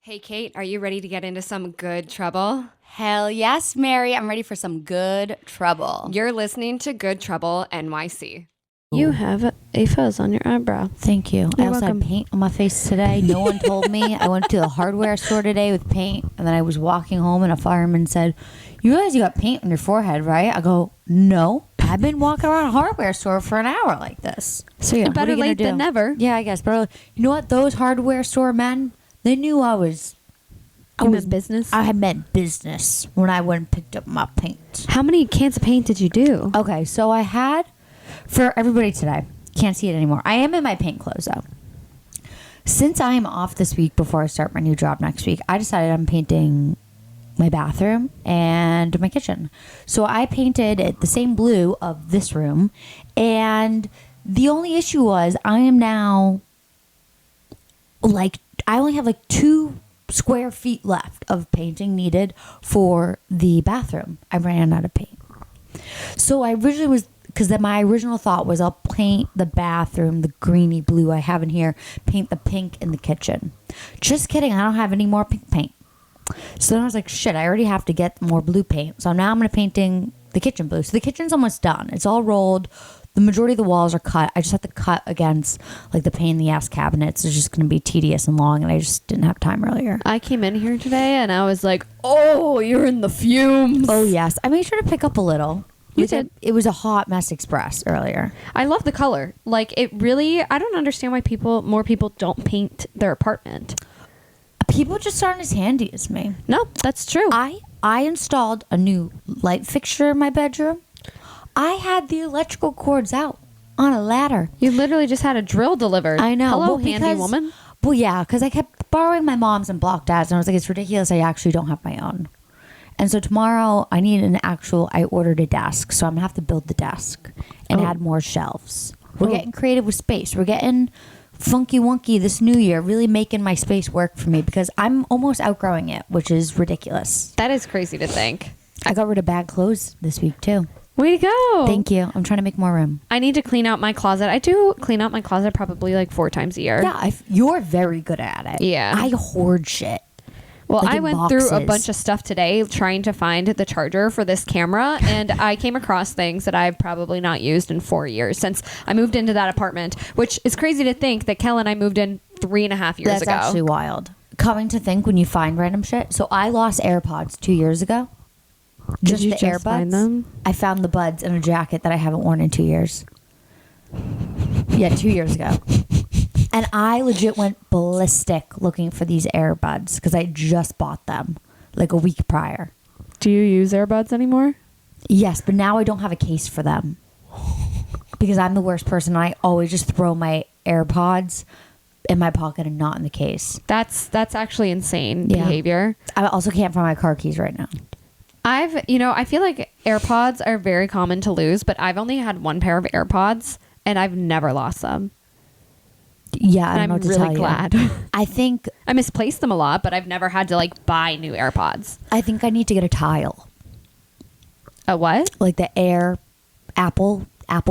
Hey, Kate, are you ready to get into some good trouble? Hell yes, Mary. I'm ready for some good trouble. You're listening to Good Trouble NYC. You have a fuzz on your eyebrow. Thank you. You're I also welcome. had paint on my face today. No one told me. I went to the hardware store today with paint, and then I was walking home, and a fireman said, "You realize you got paint on your forehead, right?" I go, "No. I've been walking around a hardware store for an hour like this." So yeah, Better late than never. Yeah, I guess. But you know what? Those hardware store men, they knew I was business? I had meant business when I went and picked up my paint. How many cans of paint did you do? Okay, so I had, for everybody today, can't see it anymore. I am in my paint clothes though. Since I am off this week before I start my new job next week, I decided I'm painting my bathroom and my kitchen. So I painted it the same blue of this room, and the only issue was I am now I only have 2 square feet left of painting needed for the bathroom. I ran out of paint. So I originally was, because my original thought was I'll paint the bathroom the greeny blue I have in here, paint the pink in the kitchen. Just kidding, I don't have any more pink paint. So then I was like, shit, I already have to get more blue paint. So now I'm going to painting the kitchen blue. So the kitchen's almost done. It's all rolled. The majority of the walls are cut. I just have to cut against the pain in the ass cabinets. It's just going to be tedious and long, and I just didn't have time earlier. I came in here today and I was like, "Oh, you're in the fumes." Oh yes, I made sure to pick up a little. You did. It was a hot mess express earlier. I love the color. It really, I don't understand why more people don't paint their apartment. People just aren't as handy as me. No, that's true. I installed a new light fixture in my bedroom. I had the electrical cords out on a ladder. You literally just had a drill delivered. I know. Hello, Well, handy woman. Well, yeah, because I kept borrowing my mom's and block dad's, and I was like, it's ridiculous. I actually don't have my own. And so tomorrow I need I ordered a desk, so I'm going to have to build the desk and add more shelves. We're getting creative with space. We're getting funky wonky this new year, really making my space work for me because I'm almost outgrowing it, which is ridiculous. That is crazy to think. I got rid of bad clothes this week too. Way to go. Thank you. I'm trying to make more room. I need to clean out my closet. I do clean out my closet probably 4 times a year. Yeah, you're very good at it. Yeah. I hoard shit. Well, I in went through a boxes. bunch of stuff today trying to find the charger for this camera, and I came across things that I've probably not used in 4 years since I moved into that apartment, which is crazy to think that Kel and I moved in 3.5 years That's ago. actually wild. Coming to think when you find random shit. So I lost AirPods 2 years ago. Did you the just find them? I found the buds in a jacket that I haven't worn in 2 years. Yeah, 2 years ago. And I legit went ballistic looking for these AirBuds because I just bought them a week prior. Do you use AirBuds anymore? Yes, but now I don't have a case for them because I'm the worst person. I always just throw my AirPods in my pocket and not in the case. That's actually insane behavior. I also can't find my car keys right now. I feel like AirPods are very common to lose, but I've only had 1 pair of AirPods and I've never lost them. Yeah, I And don't know I'm what to really tell glad. you. I think I misplaced them a lot, but I've never had to buy new AirPods. I need to get a tile. A what? The Apple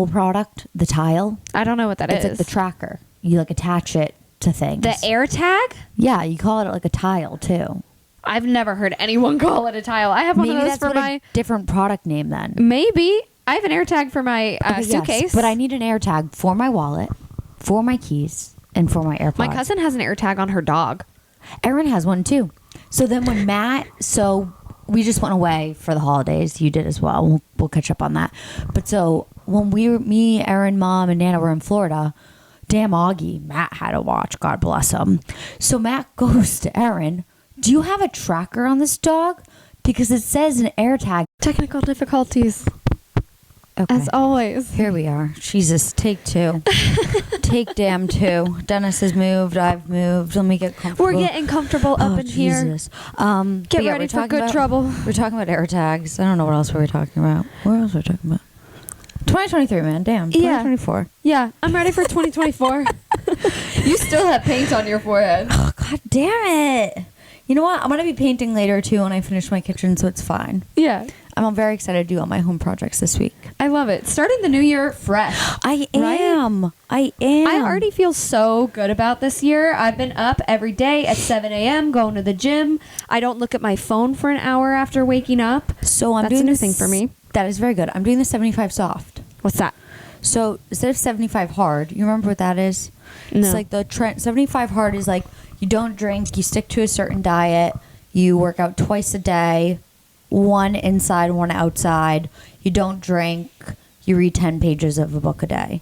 product, the tile. I don't know what that is. It's the tracker. You attach it to things. The AirTag? Yeah, you call it a tile too. I've never heard anyone call it a tile. I have one Maybe of those that's for my... a different product name then. Maybe. I have an AirTag for my Okay, suitcase. yes, but I need an AirTag for my wallet, for my keys, and for my AirPods. My cousin has an AirTag on her dog. Erin has one too. So then when we just went away for the holidays. You did as well. We'll catch up on that. But so when me, Erin, Mom, and Nana were in Florida, damn Augie, Matt had to watch. God bless him. So Matt goes to Erin, "Do you have a tracker on this dog? Because it says an AirTag." Technical difficulties. Okay. As always. Here we are. Jesus, take 2. Take damn 2. Dennis has moved. I've moved. Let me get comfortable. We're getting comfortable up in here. Jesus. Get ready for good trouble. We're talking about AirTags. I don't know what else we were talking about. What else were we talking about? 2023, man. Damn. Yeah. 2024. Yeah, I'm ready for 2024. You still have paint on your forehead. Oh, God damn it. You know what? I'm going to be painting later, too, when I finish my kitchen, so it's fine. Yeah. I'm very excited to do all my home projects this week. I love it. Starting the new year fresh. I Right? am. I already feel so good about this year. I've been up every day at 7 a.m. going to the gym. I don't look at my phone for an hour after waking up. So I'm That's doing a new this thing for me. That is very good. I'm doing the 75 soft. What's that? So instead of 75 hard, you remember what that is? No. It's like the trend. 75 hard is like you don't drink, you stick to a certain diet, you work out twice a day, one inside, one outside. You don't drink, you read 10 pages of a book a day.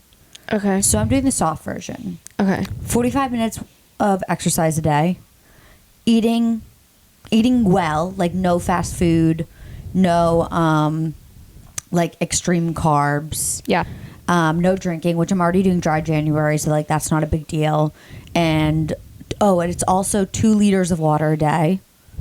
Okay. So I'm doing the soft version. Okay. 45 minutes of exercise a day, eating well, like no fast food, no like extreme carbs. Yeah. No drinking, which I'm already doing dry January, so like that's not a big deal. And it's also 2 liters of water a day.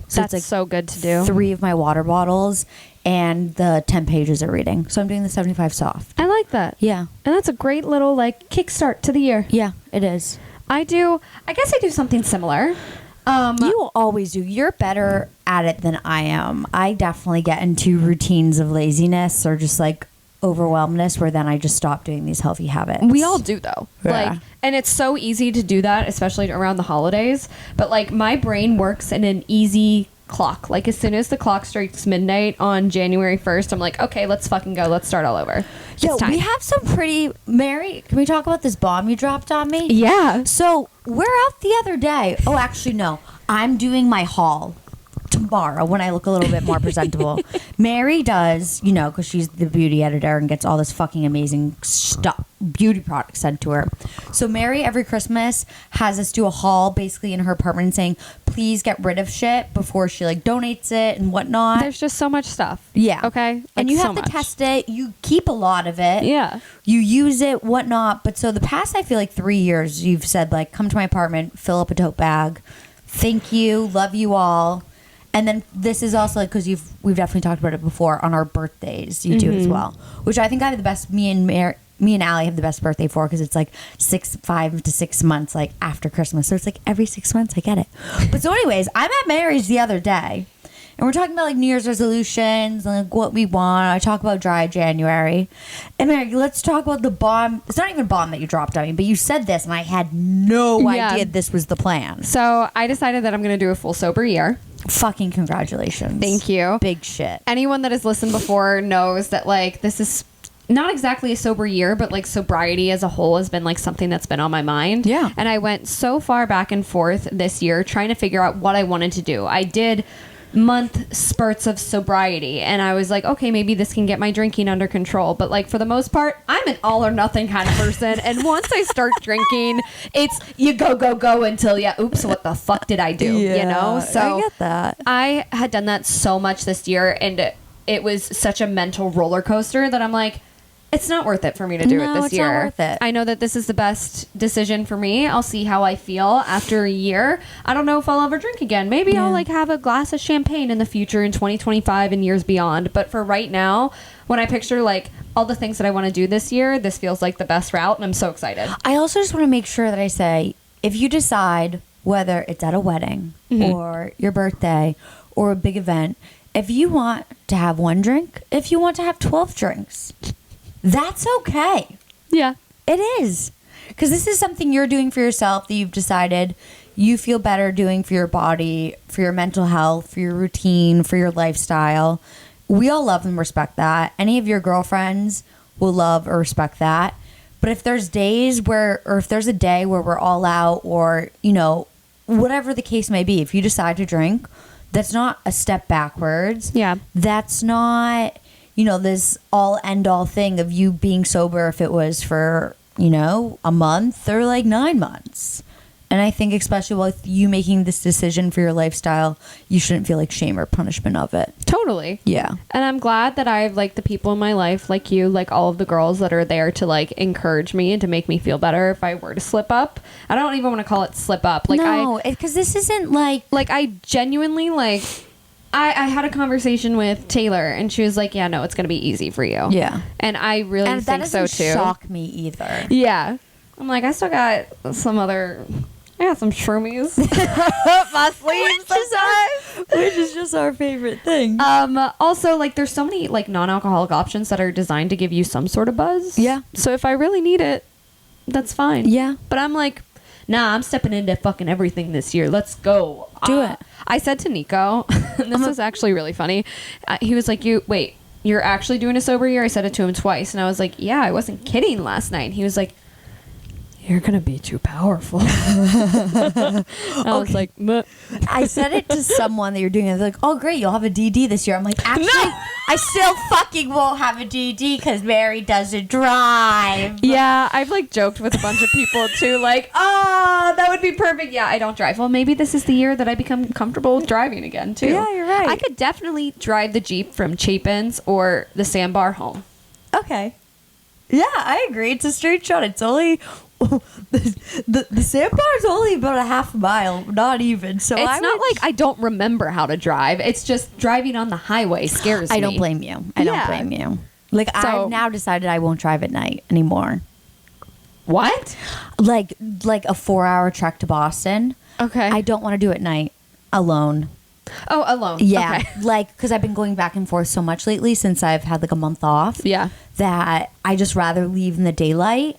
So That's it's like so good to do. 3 of my water bottles and the 10 pages of reading. So I'm doing the 75 soft. I like that. Yeah. And that's a great little like kickstart to the year. Yeah, it is. I guess I do something similar. You always do. You're better at it than I am. I definitely get into routines of laziness or just like overwhelmness where then I just stop doing these healthy habits. We all do though. Yeah. Like, and it's so easy to do that, especially around the holidays. But like my brain works in an easy clock. Like as soon as the clock strikes midnight on January 1st, I'm like, okay, let's fucking go. Let's start all over. Yo, It's time. we have some pretty... Mary, can we talk about this bomb you dropped on me? Yeah. So we're out the other day. Oh, actually, no. I'm doing my haul tomorrow when I look a little bit more presentable. Mary does, because she's the beauty editor and gets all this fucking amazing stuff, beauty products sent to her. So Mary, every Christmas, has us do a haul basically in her apartment saying, please get rid of shit before she like donates it and whatnot. There's just so much stuff. Yeah. Okay. And Like, you so have to much. test it. You keep a lot of it. Yeah. You use it, whatnot. But so the past, I feel like 3 years, you've said like, come to my apartment, fill up a tote bag. Thank you. Love you all. And then this is also like, because we've definitely talked about it before on our birthdays. You do it as well, which I think I have the best. Me and Allie have the best birthday for because it's like 5 to 6 months like after Christmas. So it's like every 6 months I get it. But so anyways, I'm at Mary's the other day. And we're talking about like New Year's resolutions and like what we want. I talk about dry January. And Mary, let's talk about the bomb. It's not even a bomb that you dropped on me, but you said this and I had no Yeah. idea this was the plan. So I decided that I'm going to do a full sober year. Fucking congratulations. Thank you. Big shit. Anyone that has listened before knows that like this is not exactly a sober year, but like sobriety as a whole has been like something that's been on my mind. Yeah. And I went so far back and forth this year trying to figure out what I wanted to do. I did month spurts of sobriety and I was like, okay, maybe this can get my drinking under control, but like for the most part I'm an all or nothing kind of person, and once I start drinking it's you go until oops, what the fuck did I do? So I get that. I had done that so much this year and it was such a mental roller coaster that I'm like, it's not worth it for me to do No, it this it's not year. worth it. I know that this is the best decision for me. I'll see how I feel after a year. I don't know if I'll ever drink again. Maybe I'll like have a glass of champagne in the future in 2025 and years beyond. But for right now, when I picture like all the things that I want to do this year, this feels like the best route and I'm so excited. I also just want to make sure that I say, if you decide whether it's at a wedding or your birthday or a big event, if you want to have 1 drink, if you want to have 12 drinks, that's okay. Yeah. It is. Because this is something you're doing for yourself that you've decided you feel better doing for your body, for your mental health, for your routine, for your lifestyle. We all love and respect that. Any of your girlfriends will love or respect that. But if there's days where, or if there's a day where we're all out or, whatever the case may be, if you decide to drink, that's not a step backwards. Yeah. That's not, this all end all thing of you being sober if it was for, a month or like 9 months. And I think especially with you making this decision for your lifestyle, you shouldn't feel like shame or punishment of it. Totally. Yeah. And I'm glad that I have like the people in my life, like you, like all of the girls that are there to like encourage me and to make me feel better if I were to slip up. I don't even want to call it slip up. Like no, because this isn't like I genuinely like, I had a conversation with Taylor and she was like, yeah, no, it's going to be easy for you. Yeah. And I really and that think so doesn't too. shock me either. Yeah. I'm like, I still got I got some shroomies. My sleeves. Which is just our favorite thing. Also, like, there's so many like non-alcoholic options that are designed to give you some sort of buzz. Yeah. So if I really need it, that's fine. Yeah. But I'm like, nah, I'm stepping into fucking everything this year. Let's go. Do it. I said to Nico, and this was actually really funny. He was like, you're actually doing a sober year? I said it to him twice, and I was like, yeah, I wasn't kidding last night. And he was like, you're gonna be too powerful. I was like, Meh. I said it to someone that you're doing it. They're like, oh, great, you'll have a DD this year. I'm like, actually, No. I still fucking won't have a DD because Mary doesn't drive. Yeah, I've like joked with a bunch of people too, like, oh, that would be perfect. Yeah, I don't drive. Well, maybe this is the year that I become comfortable with driving again too. Yeah, you're right. I could definitely drive the Jeep from Chapin's or the Sandbar home. Okay. Yeah, I agree. It's a straight shot. It's only the sandbar is only about a half mile, not even. So It's I not would- like I don't remember how to drive. It's just driving on the highway scares me. I don't blame you. I don't Yeah. blame you. Like So- I've now decided I won't drive at night anymore. What? Like a 4-hour trek to Boston. Okay. I don't want to do it at night alone. Oh, alone. Yeah, Okay. like because I've been going back and forth so much lately since I've had like a month off. Yeah. That I just rather leave in the daylight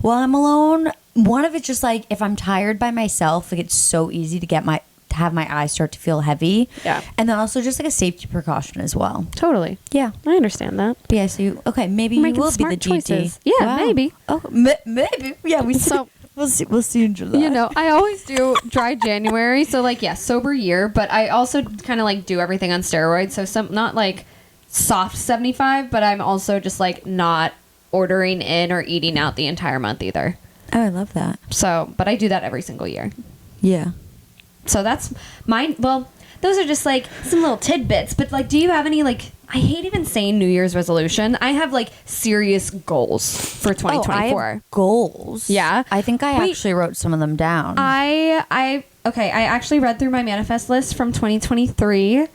while I'm alone. One of it's just like if I'm tired by myself, like it's so easy to have my eyes start to feel heavy. Yeah. And then also just like a safety precaution as well. Totally. Yeah. I understand that. But yeah, so maybe We're you making will be smart the GT. choices. Yeah, maybe. Oh, maybe. Yeah, So- we'll see in July. You know, I always do dry January, so like sober year, but I also kind of like do everything on steroids, so some not like soft 75, but I'm also just like not ordering in or eating out the entire month either. Oh, I love that. So, but I do that every single year. Yeah. So that's mine. Well, those are just like some little tidbits, but like, do you have any like, I hate even saying New Year's resolution. I have like serious goals for 2024. I have goals. Yeah. I think I Wait. actually wrote some of them down. I actually read through my manifest list from 2023,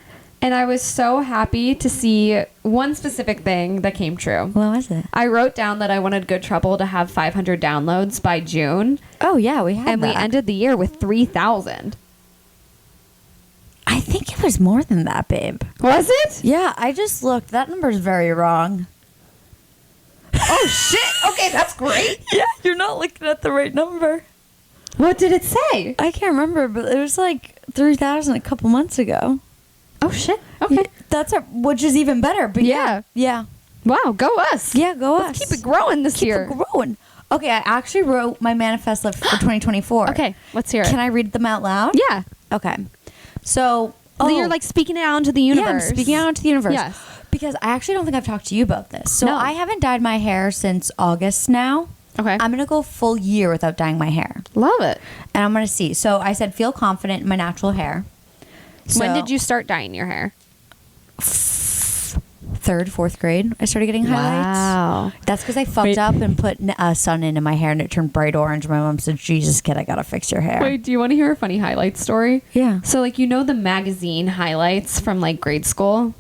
and I was so happy to see one specific thing that came true. What was it? I wrote down that I wanted Good Trouble to have 500 downloads by June, Oh yeah, we had and we that. ended the year with 3,000. I think it was more than that, babe. Was it? Yeah, I just looked. That number's very wrong. Oh shit! Okay, that's great. Yeah, you're not looking at the right number. What did it say? I can't remember, but it was like 3,000 a couple months ago. Oh shit! Okay. That's which is even better. But Yeah. yeah, Wow, go us. yeah. Go Let's us. keep it growing this Keep year. it growing. Okay, I actually wrote my manifest list for 2024. Okay, let's hear it. Can I read them out loud? Yeah. Okay. So You're like speaking it out into the universe. Yeah, I'm speaking out into the universe. Yes. Because I actually don't think I've talked to you about this. So No. I haven't dyed my hair since August now. Okay. I'm going to go full year without dyeing my hair. Love it. And I'm going to see. So I said feel confident in my natural hair. When So, did you start dyeing your hair? 3rd, 4th grade, I started getting highlights. Wow. That's because I fucked up and put sun into my hair and it turned bright orange. My mom said, Jesus, kid, I got to fix your hair. Wait, do you want to hear a funny highlight story? Yeah. So, like, you know the magazine highlights from, like, grade school?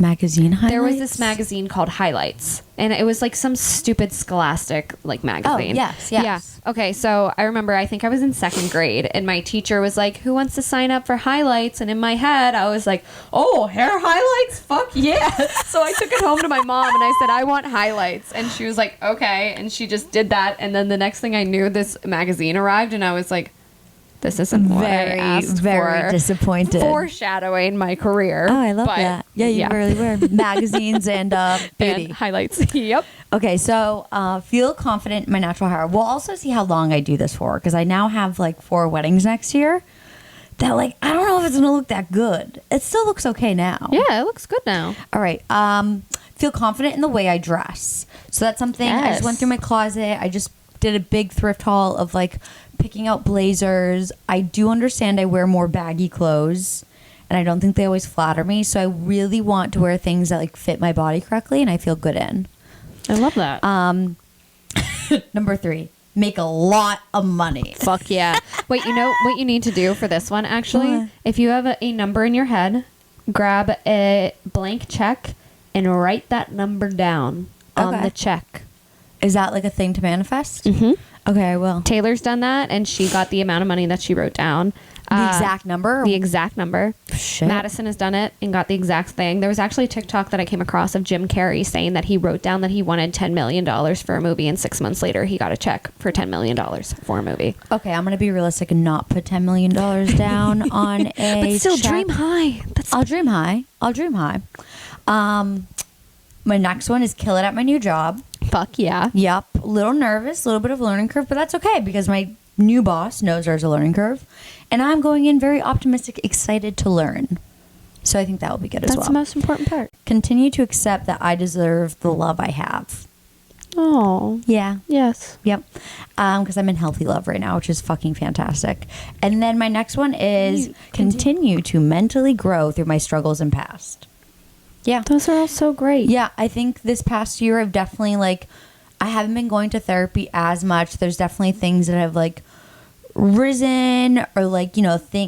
Magazine highlights? There was this magazine called Highlights, and it was, like, some stupid scholastic, like, magazine. yes. Yeah. Okay, so I remember, I think I was in 2nd grade, and my teacher was like, who wants to sign up for Highlights? And in my head, I was like, oh, hair highlights? Fuck yeah. So I took it home to my mom, and I said, I want highlights. And she was like, okay. And she just did that, and then the next thing I knew, this magazine arrived, and I was like, this isn't what I asked very for. disappointed. Foreshadowing my career. Oh, I love But, that. Yeah, you really were. Magazines and beauty. And highlights. Yep. Okay, so feel confident in my natural hair. We'll also see how long I do this for because I now have like 4 weddings next year. That like I don't know if it's gonna look that good. It still looks okay now. Yeah, it looks good now. All right. Feel confident in the way I dress. So that's something I Yes. just went through my closet. I just did a big thrift haul of like picking out blazers. I do understand I wear more baggy clothes and I don't think they always flatter me. So I really want to wear things that like fit my body correctly and I feel good in. I love that. Number 3, make a lot of money. Fuck yeah. Wait, you know what you need to do for this one, actually? What? If you have a number in your head, grab a blank check and write that number down on Okay. the check. Is that like a thing to manifest? Mm-hmm. Okay, I will. Taylor's done that, and she got the amount of money that she wrote down. The exact number? The exact number. Shit. Madison has done it and got the exact thing. There was actually a TikTok that I came across of Jim Carrey saying that he wrote down that he wanted $10 million for a movie, and 6 months later he got a check for $10 million for a movie. Okay, I'm going to be realistic and not put $10 million down on a But still, check. dream high. I'll dream high. My next one is kill it at my new job. Fuck yeah. Yep. A little nervous, a little bit of a learning curve, but that's okay because my new boss knows there's a learning curve. And I'm going in very optimistic, excited to learn. So I think that will be good as well. That's the most important part. Continue to accept that I deserve the love I have. Oh. Yeah. Yes. Yep. Because I'm in healthy love right now, which is fucking fantastic. And then my next one is continue to mentally grow through my struggles and past. Yeah. Those are all so great. Yeah. I think this past year I've definitely I haven't been going to therapy as much. There's definitely things that have risen or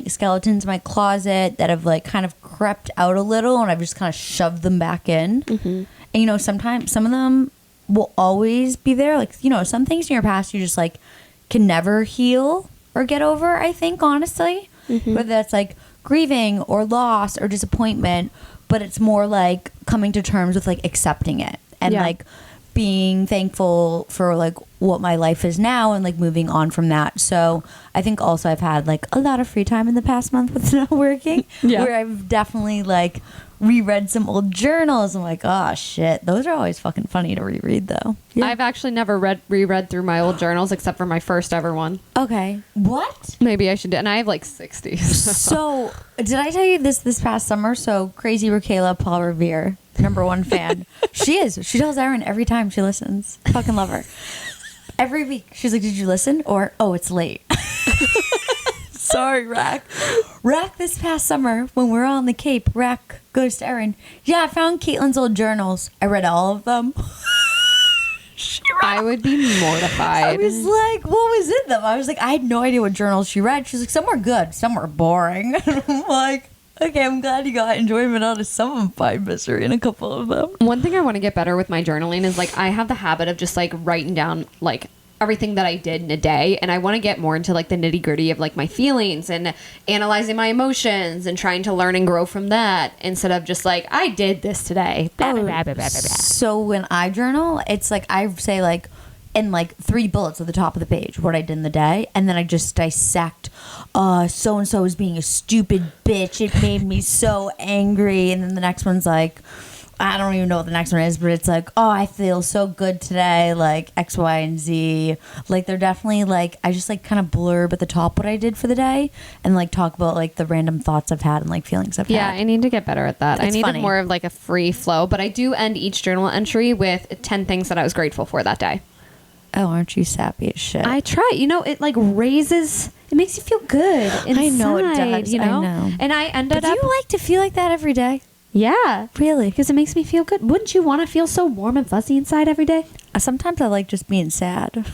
skeletons in my closet that have kind of crept out a little, and I've just kind of shoved them back in. Mm-hmm. And sometimes some of them will always be there. Some things in your past you just can never heal or get over, I think, honestly. Mm-hmm. Whether that's grieving or loss or disappointment, but it's more coming to terms with accepting it and being thankful for what my life is now and moving on from that. So I think also I've had a lot of free time in the past month with not working. Yeah. Where I've definitely reread some old journals. I'm like, oh shit, those are always fucking funny to reread though. Yeah. I've actually never reread through my old journals except for my first ever one. Okay. What? Maybe I should do, and I have 60. So did I tell you this past summer? So crazy Raquela Paul Revere, #1 fan. She tells Erin every time she listens. Fucking love her. Every week she's like, did you listen? Or, oh, it's late. Sorry, Rack. Rack this past summer when we were on the Cape, Rack goes to Erin. Yeah, I found Caitlin's old journals. I read all of them. I would be mortified. I was like, what was in them? I was like, I had no idea what journals she read. She's like, some were good, some were boring. And I'm like, okay, I'm glad you got enjoyment out of some of them. Find mystery in a couple of them. One thing I want to get better with my journaling is I have the habit of just writing down everything that I did in a day, and I want to get more into the nitty gritty of my feelings and analyzing my emotions and trying to learn and grow from that instead of just I did this today. Blah, blah, blah, blah, blah, blah. So when I journal, it's I say in 3 bullets at the top of the page what I did in the day, and then I just dissect so and so is being a stupid bitch, it made me so angry, and then the next one's I don't even know what the next one is, but it's oh, I feel so good today, X, Y, and Z. They're definitely I just kind of blurb at the top what I did for the day and talk about the random thoughts I've had and feelings I've had. Yeah, I need to get better at that. It's I need funny. more of a free flow, but I do end each journal entry with 10 things that I was grateful for that day. Oh, aren't you sappy as shit? I try. It raises. It makes you feel good inside. I know it does. I know. And I ended But do up. you like to feel like that every day? Yeah. Really? Because it makes me feel good. Wouldn't you want to feel so warm and fuzzy inside every day? Sometimes I like just being sad.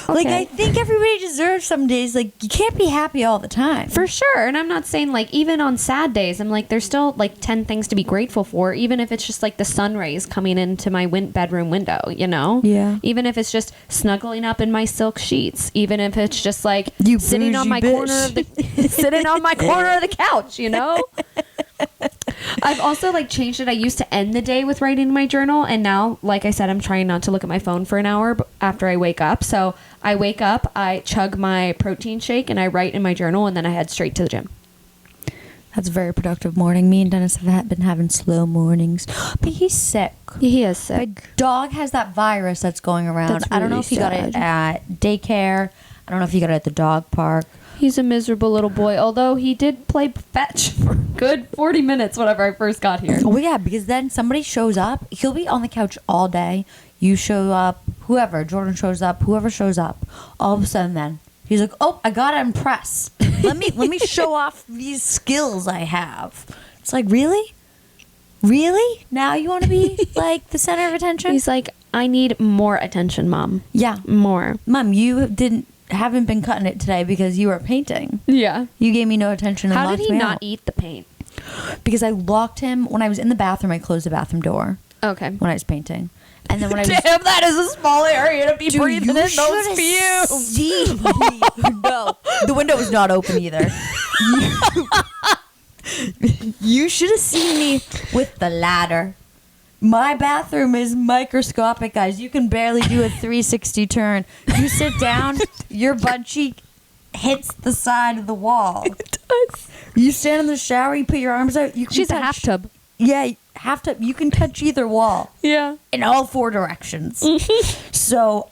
Okay. I think everybody deserves some days. You can't be happy all the time. For sure. And I'm not saying even on sad days, I'm there's still 10 things to be grateful for, even if it's just the sun rays coming into my bedroom window, Yeah. Even if it's just snuggling up in my silk sheets, even if it's just You sitting on my bougie corner of the sitting on my corner of the couch, I've also changed it. I used to end the day with writing in my journal, and now, like I said, I'm trying not to look at my phone for an hour after I wake up. So I wake up, I chug my protein shake, and I write in my journal, and then I head straight to the gym. That's a very productive morning. Me and Dennis have been having slow mornings. But he's sick. He is sick. My dog has that virus that's going around. That's I don't know really if he got it sad. at daycare. I don't know if he got it at the dog park. He's a miserable little boy, although he did play fetch for a good 40 minutes whenever I first got here. Oh, yeah, because then somebody shows up. He'll be on the couch all day. You show up, whoever. Jordan shows up, whoever shows up. All of a sudden then, he's like, oh, I got to impress. Let me show off these skills I have. It's really? Really? Now you want to be the center of attention? He's like, I need more attention, Mom. Yeah. More. Mom, you haven't been cutting it today because you were painting. Yeah. You gave me no attention and How locked did he me not out. eat the paint? Because I locked him when I was in the bathroom. I closed the bathroom door Okay. when I was painting, And then when I was Damn, that is a small area to be Dude, breathing you in those shoulda fumes. seen me. No, the window was not open either. You should have seen me with the ladder. My bathroom is microscopic, guys. You can barely do a 360 turn. You sit down, your butt cheek hits the side of the wall. It does. You stand in the shower, you put your arms out. You can She's a touch, half tub. Yeah, half tub. You can touch either wall Yeah. in all four directions. So,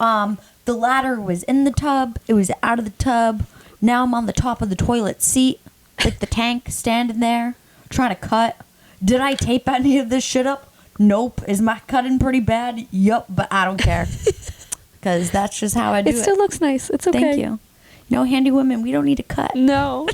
the ladder was in the tub. It was out of the tub. Now I'm on the top of the toilet seat, like the tank, standing there, trying to cut. Did I tape any of this shit up? Nope. Is my cutting pretty bad? Yup, but I don't care. Because that's just how I do it. It still looks nice. It's okay. Thank you. You know, handy women, we don't need to cut. No.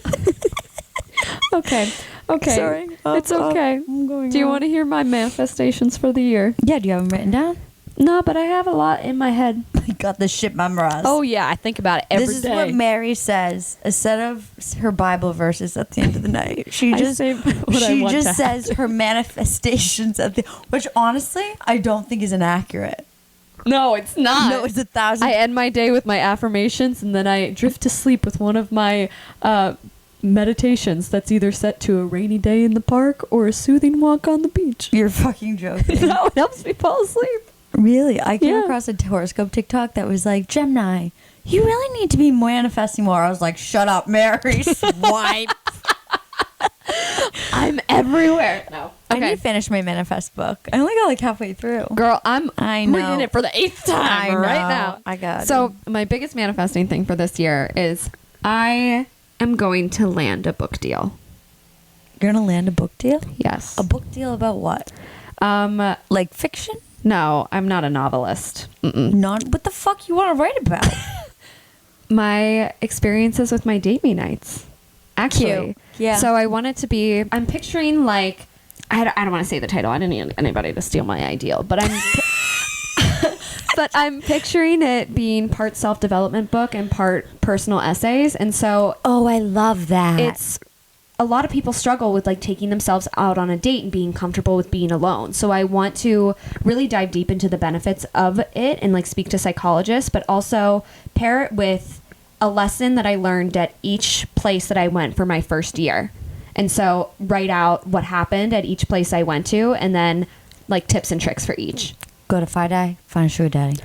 Okay. Sorry. It's okay. I'm going Do you on. want to hear my manifestations for the year? Yeah, do you have them written down? No, but I have a lot in my head. I got this shit memorized. Oh, yeah. I think about it every day. This is what Mary says instead of her Bible verses at the end of the night. She I just say what I she want just to says her manifestations at the, which honestly I don't think is inaccurate. No, it's not. No, it's 1,000. I end my day with my affirmations, and then I drift to sleep with one of my meditations that's either set to a rainy day in the park or a soothing walk on the beach. You're fucking joking. No, it helps me fall asleep. Really? I came Yeah. across a horoscope TikTok that was like, Gemini, you really need to be manifesting more. I was like, shut up, Mary. Swipe. I'm everywhere. No. I need Okay. to finish my manifest book. I only got like halfway through. Girl, I'm I know. reading it for the 8th time I right know. now. I got So, my biggest manifesting thing for this year is I am going to land a book deal. You're going to land a book deal? Yes. A book deal about what? Like fiction? No, I'm not a novelist. Mm-mm. What the fuck you want to write about? My experiences with my date me nights. Actually. Cute. Yeah. So I want it to be, I'm picturing like, I don't want to say the title. I don't need anybody to steal my ideal, but I'm picturing it being part self-development book and part personal essays. And so Oh, I love that. it's a lot of people struggle with like taking themselves out on a date and being comfortable with being alone. So I want to really dive deep into the benefits of it and like speak to psychologists, but also pair it with a lesson that I learned at each place that I went for my first year. And so write out what happened at each place I went to and then like tips and tricks for each. Go to Fi-Dye, find a sugar daddy.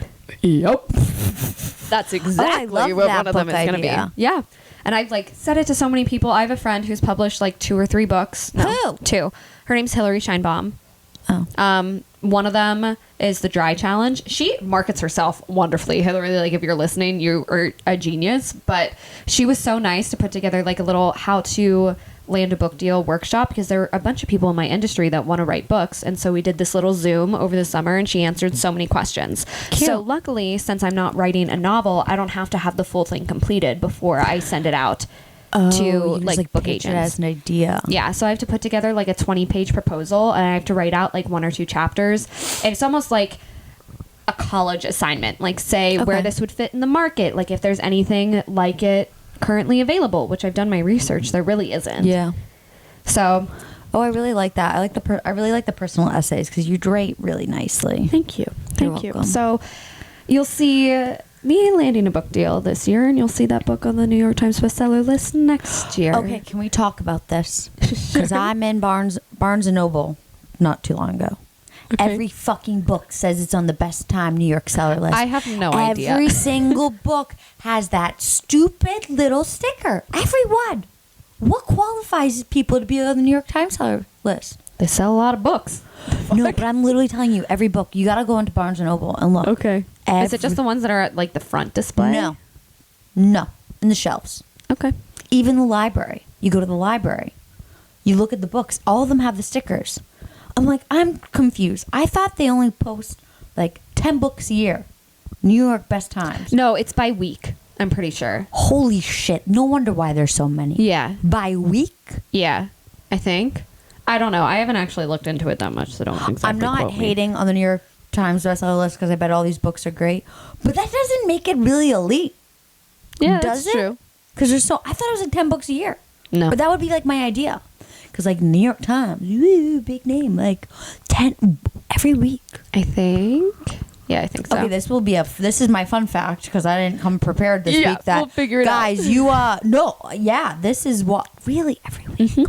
Yep. That's exactly love what that one of them book is going to idea. be. Yeah. And I've like said it to so many people. I have a friend who's published like 2 or 3 books. No, Who? 2. Her name's Hillary Scheinbaum. Oh. One of them is the Dry Challenge. She markets herself wonderfully. Hillary, like if you're listening, you are a genius. But she was so nice to put together like a little how to land a book deal workshop because there are a bunch of people in my industry that want to write books. And so we did this little Zoom over the summer and she answered so many questions. Cute. So luckily, since I'm not writing a novel, I don't have to have the full thing completed before I send it out to you like just, book pitch it agents. as an idea. Yeah, so I have to put together like a 20-page proposal and I have to write out like 1 or 2 chapters. And it's almost like a college assignment, like say where Okay. this would fit in the market, like if there's anything like it currently available, which I've done my research, there really isn't. Yeah. So, Oh, I really like that. I really like the personal essays because you write really nicely. thank you. You're Thank you. welcome. So, you'll see me landing a book deal this year and you'll see that book on the New York Times bestseller list next year. Okay, can we talk about this? Because I'm in Barnes and Noble not too long ago. Okay. Every fucking book says it's on the best time New York seller list. I have no idea. Every single book has that stupid little sticker. Everyone. What qualifies people to be on the New York Times seller list? They sell a lot of books. No, but I'm literally telling you, every book, you got to go into Barnes and Noble and look. Okay. Is it just the ones that are at like the front display? No, in the shelves. Okay. Even the library. You go to the library. You look at the books. All of them have the stickers. I'm like, I'm confused. I thought they only post like 10 books a year. New York Best Times. No, it's by week. I'm pretty sure. Holy shit. No wonder why there's so many. Yeah. By week? Yeah. I think. I don't know. I haven't actually looked into it that much, so don't exactly I'm not quote me. hating on the New York Times bestseller list because I bet all these books are great. But that doesn't make it really elite. Yeah, Does that's it? true. Because there's I thought it was like 10 books a year. No. But that would be like my idea. Because like New York Times, woo, big name, like 10 every week. I think Yeah, I think so. Okay, this is my fun fact because I didn't come prepared this Yeah, week. That we'll figure it out. guys, this is what really every week. Mm-hmm.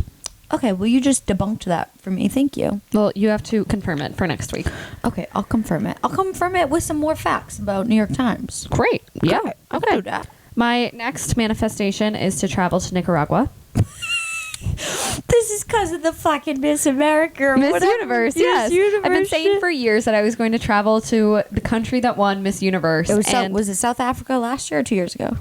Okay, well you just debunked that for me. Thank you. Well, you have to confirm it for next week. Okay, I'll confirm it. I'll confirm it with some more facts about New York Times. Great. Yeah. Okay, I'll Okay. do that. My next manifestation is to travel to Nicaragua. This is because of the fucking Miss America or Miss whatever. Universe, Miss yes. Universe I've been saying shit. for years that I was going to travel to the country that won Miss Universe. Was it South Africa last year or 2 years ago?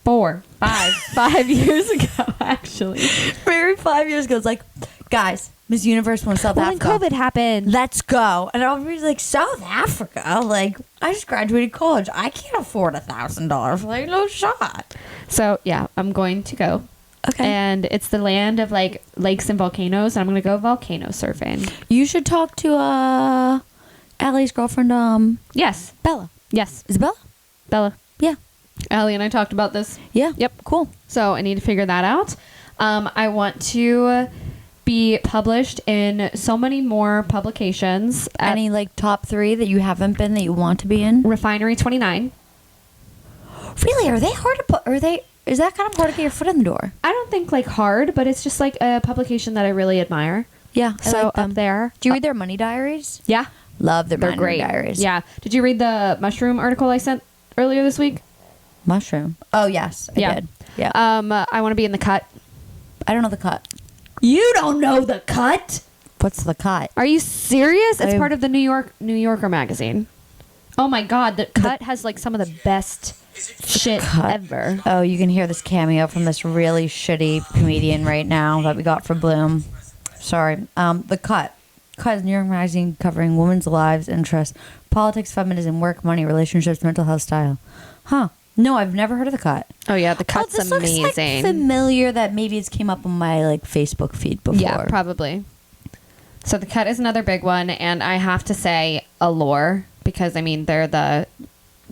5 years ago, actually. Maybe 5 years ago. It's like, guys, Miss Universe won South Well, when Africa. COVID happened. Let's go. And I'll be like, South Africa? Like, I just graduated college. I can't afford $1,000. Like, no shot. So, yeah, I'm going to go. Okay. And it's the land of, like, lakes and volcanoes, and I'm going to go volcano surfing. You should talk to Allie's girlfriend, Yes. Bella. Yes. Isabella? Bella. Yeah. Allie and I talked about this. Yeah. Yep. Cool. So I need to figure that out. I want to be published in so many more publications. At Any, like, top 3 that you haven't been that you want to be in? Refinery 29. Really? Are they hard to put? Is that kind of hard to get your foot in the door? I don't think like hard, but it's just like a publication that I really admire. Yeah. So up there. Do you read their money diaries? Yeah. Love their They're money great. diaries. Yeah. Did you read the mushroom article I sent earlier this week? Mushroom. Oh, yes. I did. Yeah. I want to be in the cut. I don't know the cut. You don't know the cut? What's the cut? Are you serious? It's I- part of the New Yorker magazine. Oh my God, the cut has like some of the best shit Cut. ever. Oh, you can hear this cameo from this really shitty comedian right now that we got for Bloom. Sorry. The Cut. Cut is New York Magazine covering women's lives, interests, politics, feminism, work, money, relationships, mental health, style. Huh. No, I've never heard of The Cut. Oh yeah, the cut's this amazing. looks like familiar that maybe it's came up on my like Facebook feed before. Yeah, probably. So the cut is another big one, and I have to say Allure because I mean they're the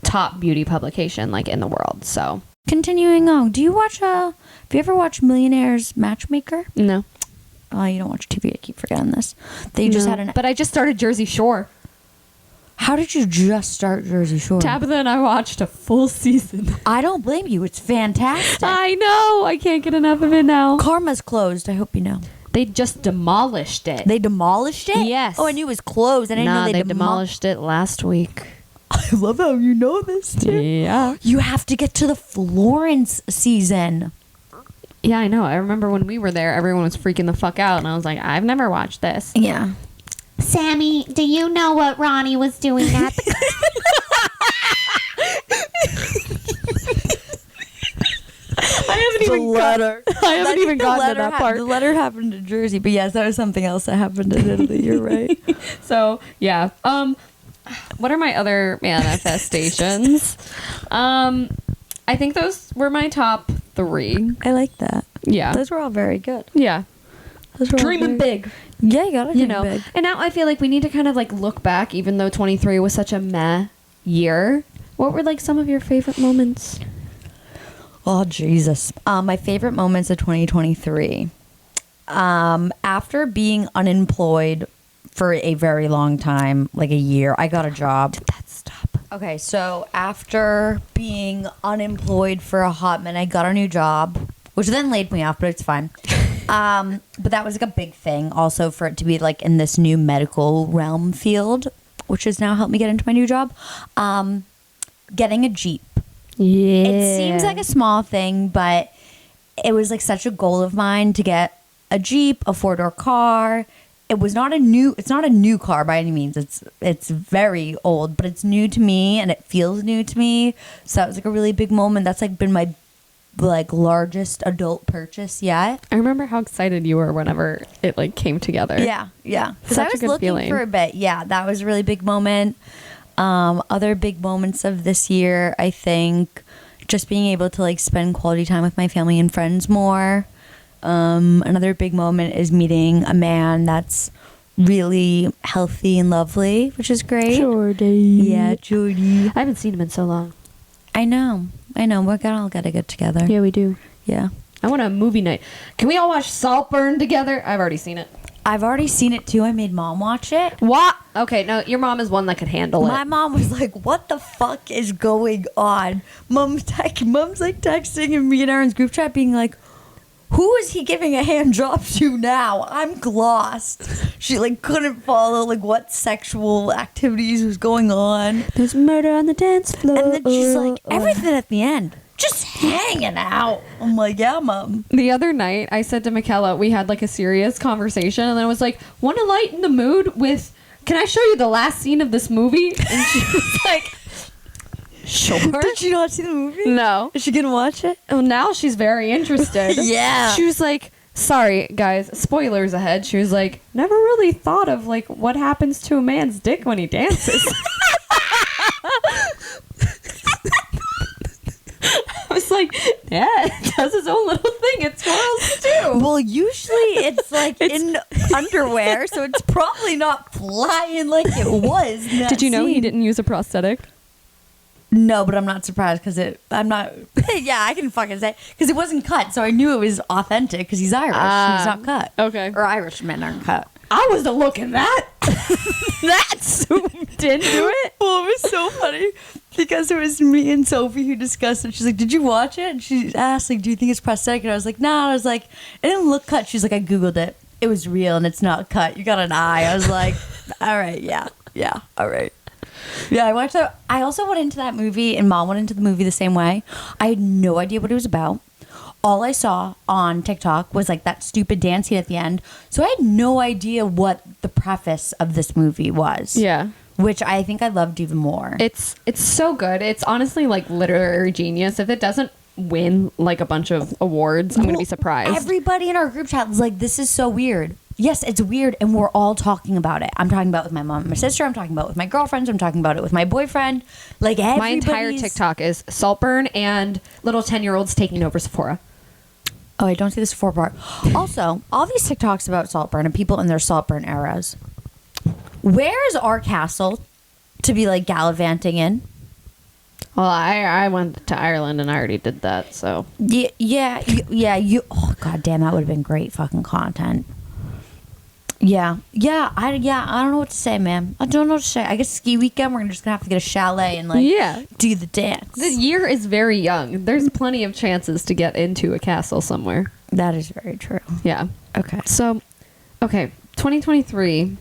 top beauty publication like in the world. So Continuing on, do you watch have you ever watched Millionaire's Matchmaker? no, Oh, you don't watch TV. I keep forgetting this. They just had an. But I just started Jersey Shore. How did you just start Jersey Shore? Tabitha and I watched a full season. I don't blame you. It's fantastic. I know. I can't get enough of it now. Karma's closed. I hope you know. They just demolished it. They demolished it? Yes. Oh, I knew it was closed. I didn't know they demolished it last week. I love how you know this, too. Yeah. You have to get to the Florence season. Yeah, I know. I remember when we were there, everyone was freaking the fuck out, and I was like, I've never watched this. Yeah. Sammy, do you know what Ronnie was doing at the I haven't even gotten to that part. The letter happened to Jersey, but yes, that was something else that happened in Italy. You're right. So yeah. What are my other manifestations? I think those were my top 3. I like that. Yeah. Those were all very good. Yeah. Those were all Dreaming very- big. Yeah, you gotta dream You know. big. And now I feel like we need to kind of like look back, even though 23 was such a meh year. What were like some of your favorite moments? Oh, Jesus. My favorite moments of 2023. After being unemployed for a very long time, like a year, I got a job. Did that stop? Okay, so after being unemployed for a hot minute, I got a new job, which then laid me off, but it's fine. But that was like a big thing also for it to be like in this new medical realm field, which has now helped me get into my new job. Getting a Jeep. Yeah. It seems like a small thing, but it was like such a goal of mine to get a Jeep, a 4-door car. It's not a new car by any means. It's very old, but it's new to me and it feels new to me. So that was like a really big moment. That's like been my like largest adult purchase yet. I remember how excited you were whenever it like came together. Yeah. Because I Such a was good looking feeling. for a bit. Yeah, that was a really big moment. Other big moments of this year, I think, just being able to like spend quality time with my family and friends more. Another big moment is meeting a man that's really healthy and lovely, which is great. Jordy. Yeah, Jordy. I haven't seen him in so long. I know. We're gonna gotta get together. Yeah, we do. Yeah. I want a movie night. Can we all watch Saltburn together? I've already seen it. I've already seen it too. I made mom watch it. What? Okay, no, your mom is one that could handle My it. mom was like, "What the fuck is going on?" Mom's like texting in me and Aaron's group chat, being like, "Who is he giving a hand job to now? I'm lost." She like couldn't follow like what sexual activities was going on, There's murder on the dance floor. and then she's like, "Everything at the end, just hanging out." I'm like, "Yeah, mom." The other night, I said to Michaela, we had like a serious conversation, and then I was like, "Want to lighten the mood with? Can I show you the last scene of this movie?" And she was like, "Sure." Did she not see the movie? No. Is she gonna watch it? Oh, now she's very interested. Yeah. She was like, "Sorry, guys, spoilers ahead." She was like, "Never really thought of like what happens to a man's dick when he dances." I was like, "Yeah, it does its own little thing. It twirls too." Well, usually it's like in underwear, so it's probably not flying like it was. in that Did you know he scene. didn't use a prosthetic? No, but I'm not surprised because I'm not. Yeah, I can fucking say because it wasn't cut, so I knew it was authentic because he's Irish. He's not cut. Okay. Or Irish men aren't cut. I was looking that. That zoomed into it. Well, it was so funny because it was me and Sophie who discussed it. She's like, "Did you watch it?" And she asked, like, "Do you think it's prosthetic?" And I was like, "No." I was like, "It didn't look cut." She's like, "I googled it. It was real and it's not cut. You got an eye." I was like, "All right, yeah, all right." Yeah, I watched that. I also went into that movie, and mom went into the movie the same way. I had no idea what it was about. All I saw on TikTok was like that stupid dance scene at the end. So I had no idea what the preface of this movie was. Yeah. Which I think I loved even more. It's so good. It's honestly like literary genius. If it doesn't win like a bunch of awards, I'm going to be surprised. Everybody in our group chat was like, "This is so weird." Yes, it's weird, and we're all talking about it. I'm talking about it with my mom and my sister. I'm talking about it with my girlfriends. I'm talking about it with my boyfriend. Like, My entire everybody's- TikTok is Saltburn and little 10-year-olds taking over Sephora. Oh, I don't see this four part. Also, all these TikToks about Saltburn and people in their Saltburn eras. Where is our castle to be like gallivanting in? Well, I went to Ireland and I already did that, so. Yeah. Oh, god damn, that would have been great fucking content. Yeah. I don't know what to say, man. I don't know what to say. I guess ski weekend, we're just gonna have to get a chalet and like do the dance. The year is very young. There's plenty of chances to get into a castle somewhere. That is very true. Yeah. Okay. So, okay, 2023,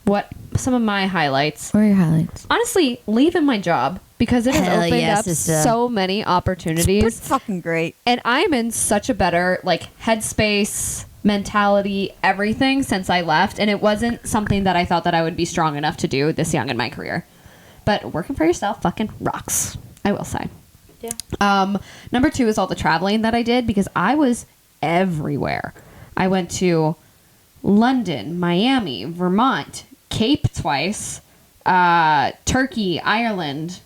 what some of my highlights? What are your highlights? Honestly, leaving my job because it has Hell opened yes, up sister. so many opportunities. fucking great. And I'm in such a better like headspace, mentality, everything since I left. And it wasn't something that I thought that I would be strong enough to do this young in my career. But working for yourself fucking rocks, I will say. Yeah. Number 2 is all the traveling that I did because I was everywhere. I went to London, Miami, Vermont, Cape twice, Turkey, Ireland,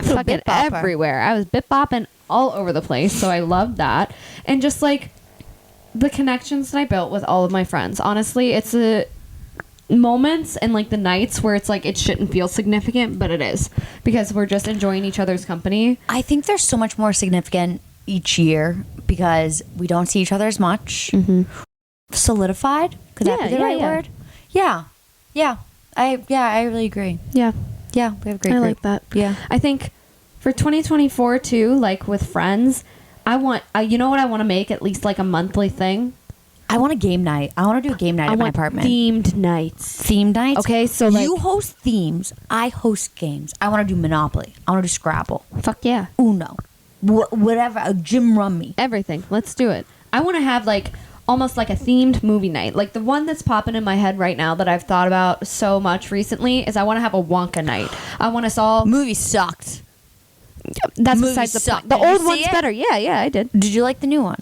fucking bit bopper. everywhere. I was bit bopping all over the place, so I loved that. And just like the connections that I built with all of my friends. Honestly, it's a moments and like the nights where it's like it shouldn't feel significant, but it is because we're just enjoying each other's company. I think there's so much more significant each year because we don't see each other as much. Solidified? Could that be the right word? Yeah. I really agree. Yeah. Yeah, we have a great I group. like that. Yeah. I think for 2024 too, like with friends, I want, you know what I want to make at least like a monthly thing? I want a game night. I want to do a game night I at my want apartment. themed nights. Theme nights? Okay, so like, you host themes. I host games. I want to do Monopoly. I want to do Scrabble. fuck yeah. Uno. Whatever. A Jim Rummy. Everything. Let's do it. I want to have like almost like a themed movie night. Like the one that's popping in my head right now that I've thought about so much recently is I want to have a Wonka night. I want us all. Movie sucked. That's movie besides the sucked. point. The Did you old see one's it? better. Yeah, I did. Did you like the new one?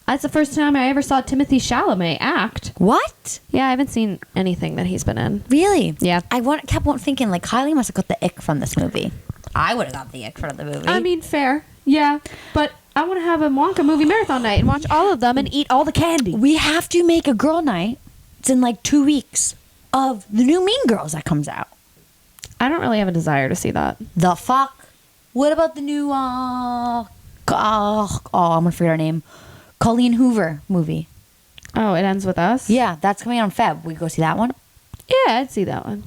That's the first time I ever saw Timothy Chalamet act. What? Yeah, I haven't seen anything that he's been in. Really? Yeah. I kept on thinking like Kylie must have got the ick from this movie. I would have got the ick from the movie. I mean, fair. Yeah, but I want to have a Wonka movie marathon night and watch all of them and eat all the candy. we have to make a girl night. It's in like 2 weeks of the new Mean Girls that comes out. I don't really have a desire to see that. The fuck? What about the new I'm gonna forget her name. Colleen Hoover movie. Oh, It Ends With Us? Yeah, that's coming out in Feb. We go see that one? Yeah, I'd see that one.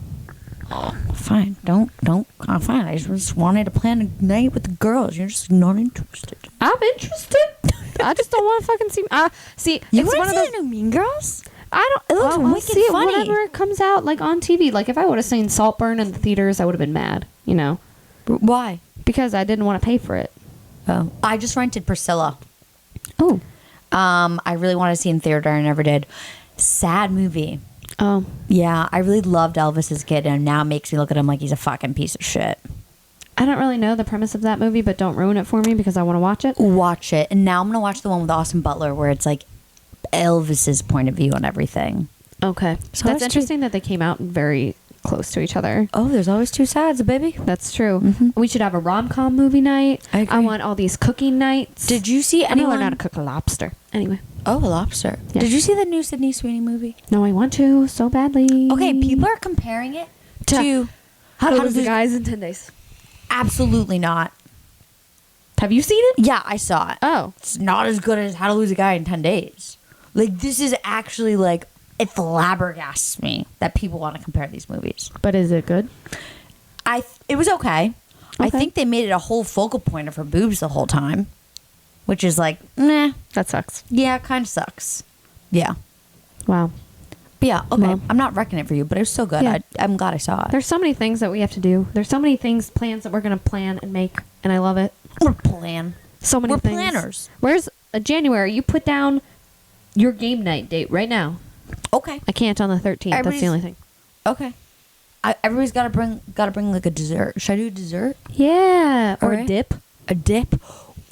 Fine. Don't. Fine. I just wanted to plan a night with the girls. You're just not interested. I'm interested. I just don't want to fucking see. See, You it's want one to of see those. the new Mean Girls? I don't. It looks I'll wicked see it funny. whenever it comes out, like on TV. Like if I would have seen Saltburn in the theaters, I would have been mad. You know, Why? because I didn't want to pay for it. Oh, I just rented Priscilla. Oh. I really wanted to see in theater. I never did. Sad movie. Oh. Yeah, I really loved Elvis as a kid, and now it makes me look at him like he's a fucking piece of shit. I don't really know the premise of that movie, but don't ruin it for me because I want to watch it. Watch it, and now I'm gonna watch the one with Austin Butler, where it's like Elvis's point of view on everything. Okay. So That's it's interesting that they came out very close to each other. Oh, there's always two sides, baby. That's true. Mhm. We should have a rom-com movie night. I agree. want all these cooking nights. Did you see I'm gonna anyone? learn how to cook a lobster. Anyway. Oh, a lobster. Yeah. Did you see the new Sydney Sweeney movie? No, I want to so badly. Okay, people are comparing it to How to Lose a Lose- Guys in 10 Days. Absolutely not. Have you seen it? Yeah, I saw it. Oh. It's not as good as How to Lose a Guy in 10 Days. Like, this is actually, like, it flabbergasts me that people want to compare these movies. But is it good? It was okay. I Okay. think they made it a whole focal point of her boobs the whole time, which is like, nah, That sucks. yeah, kind of sucks. Yeah. Wow. But yeah, okay. Well. I'm not wrecking it for you, but it was so good. Yeah. I'm glad I saw it. There's so many things that we have to do. There's so many plans that we're going to plan and make, and I love it. We're plan. So many We're things. planners. Where's January? You put down your game night date right now. Okay. I can't on the 13th. That's Everybody's- the only thing. Okay. Everybody's got to bring like a dessert. Should I do a dessert? Yeah. Or a Alright. dip. A dip?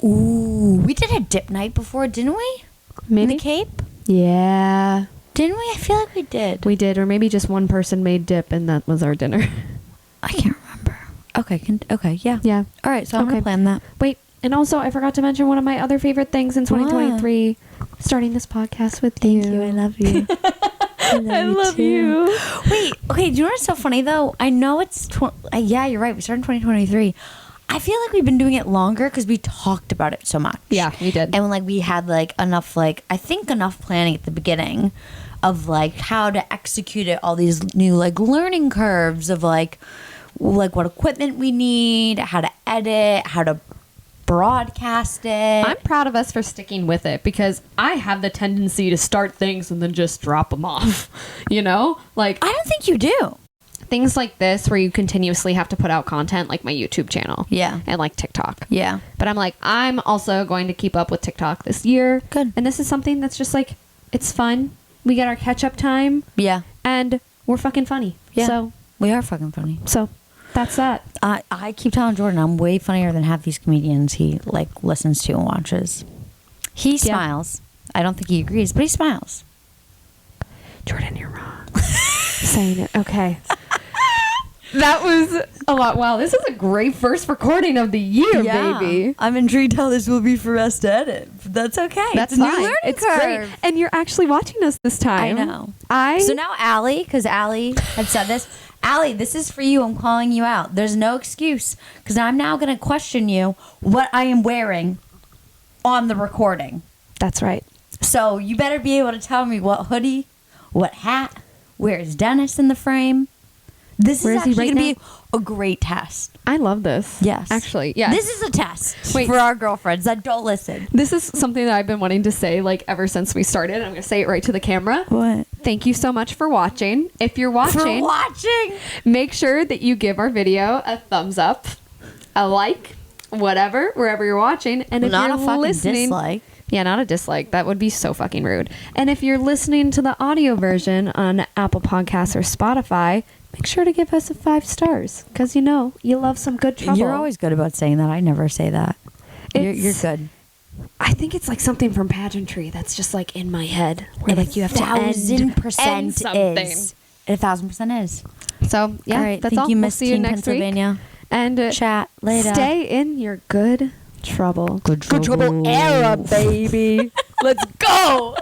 Ooh, we did a dip night before, didn't we? Maybe. In the Cape? Yeah. Didn't we? I feel like we did. We did. Or maybe just one person made dip and that was our dinner. I can't remember. Okay. Okay. Yeah. Yeah. All right. So I'm Okay. gonna plan that. Wait. And also, I forgot to mention one of my other favorite things in 2023. Starting this podcast with you. Thank you. I love you. I love you. Wait. Okay. Do you know what's so funny though? I know it's. Yeah, you're right. We started in 2023. I feel like we've been doing it longer because we talked about it so much. Yeah, we did. And when like we had like enough enough planning at the beginning of like how to execute it, all these new like learning curves of like what equipment we need, how to edit, how to broadcast it. I'm proud of us for sticking with it because I have the tendency to start things and then just drop them off. You know? Like I don't think you do. things like this where you continuously have to put out content like my YouTube channel. Yeah. And like TikTok. Yeah. But I'm like, I'm also going to keep up with TikTok this year. Good. And this is something that's just like, it's fun. We get our catch up time Yeah. and we're fucking funny. Yeah. So We are fucking funny. that's that. I keep telling Jordan I'm way funnier than half these comedians he like listens to and watches. He smiles. I don't think he agrees, but he smiles. Jordan, you're wrong. Saying it. Okay. That was a lot. Wow, this is a great first recording of the year, baby. I'm intrigued how this will be for us to edit. But that's okay. That's it's a new fine. learning It's curve. great. And you're actually watching us this time. I know. So So now Allie, because Allie had said this, Allie, this is for you. I'm calling you out. There's no excuse because I'm now going to question you what I am wearing on the recording. that's right. So you better be able to tell me what hoodie, what hat, where is Dennis in the frame. This Where is is he actually right going to be a great test. I love this. Yes. Actually, yes. This is a test Wait. for our girlfriends that don't listen. This is something that I've been wanting to say like ever since we started. I'm going to say it right to the camera. What? Thank you so much for watching. If you're watching, For watching. make sure that you give our video a thumbs up, a like, whatever, wherever you're watching. And if Not you're a fucking listening, dislike. yeah, not a dislike. That would be so fucking rude. And if you're listening to the audio version on Apple Podcasts or Spotify, make sure to give us a 5 stars because you know you love some good trouble. You're always good about saying that. I never say that. You're It's- good. I think it's like something from pageantry that's just like in my head where like you have to end 1,000% something. is. 1,000% is. So yeah, All right. that's Thank all. you, We'll Miss see you Teen next week. Pennsylvania. And Chat later. stay in your good trouble. Good trouble era, baby. Let's go.